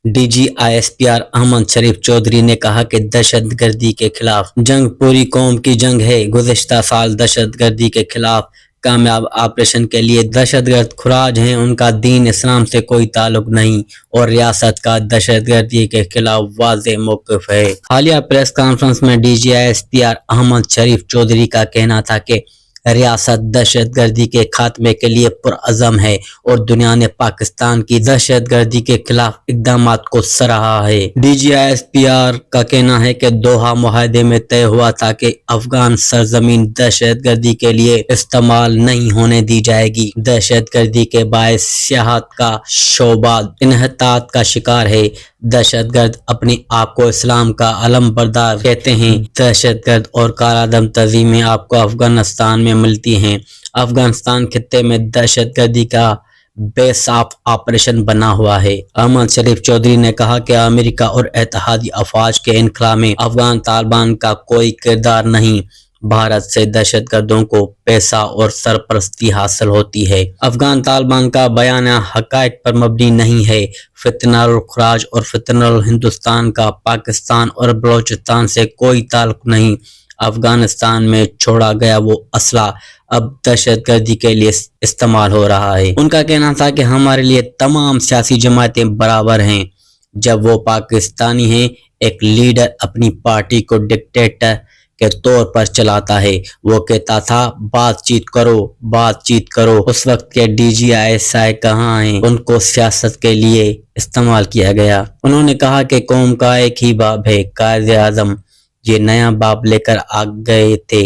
DGISPR Ahmad शरीफ चौधरी ने कहा कि दहशतगर्दी के खिलाफ जंग पूरी कौम की जंग है। गुज़िश्ता साल दहशतगर्दी के खिलाफ कामयाब ऑपरेशन के लिए दहशतगर्द खुराज हैं, उनका दीन इस्लाम से कोई ताल्लुक नहीं और रियासत का दहशतगर्दी के खिलाफ वाज़ेह मौक़िफ़ है। हालिया प्रेस कॉन्फ्रेंस में DGISPR अहमद शरीफ चौधरी का कहना था कि रियासत दहशतगर्दी के खात्मे के लिए पुरअज़म है और दुनिया ने पाकिस्तान की दहशतगर्दी के खिलाफ इक़दामात को सराहा है। DGISPR का कहना है कि दोहा मुआहदे में तय हुआ था कि अफगान सरजमीन दहशतगर्दी के लिए इस्तेमाल नहीं होने दी जाएगी। दहशतगर्दी के बायस सियाहत का शोबा इन्हतात का शिकार है। दहशतगर्द अपने आप को इस्लाम का अलम बरदार कहते हैं। दहशतगर्द और कालादम तंजीमें आपको अफगानिस्तान में मिलती हैं। अफगानिस्तान खित्ते में दहशतगर्दी का बेसाफ ऑपरेशन बना हुआ है। अहमद शरीफ चौधरी ने कहा कि अमेरिका और इत्तेहादी अफवाज के इनखला में अफगान तालिबान का कोई किरदार नहीं। भारत से दहशतगर्दों को पैसा और सरपरस्ती हासिल होती है। अफगान तालिबान का बयान हक़ाइक़ पर मबनी नहीं है। फितनाउल खुराज और फितनाउल हिंदुस्तान का पाकिस्तान और बलोचिस्तान से कोई ताल्लुक नहीं। अफगानिस्तान में छोड़ा गया वो असला अब दहशतगर्दी के लिए इस्तेमाल हो रहा है। उनका कहना था कि हमारे लिए तमाम सियासी जमातें बराबर हैं जब वो पाकिस्तानी हैं। एक लीडर अपनी पार्टी को डिक्टेटर के तौर पर चलाता है। वो कहता था बातचीत करो। उस वक्त के DGISI कहाँ हैं? उनको सियासत के लिए इस्तेमाल किया गया। उन्होंने कहा कि कौम का एक ही बाप है, कायदे आज़म। ये नया बाप लेकर आ गए थे।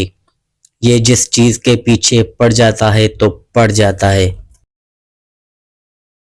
ये जिस चीज के पीछे पड़ जाता है तो पड़ जाता है।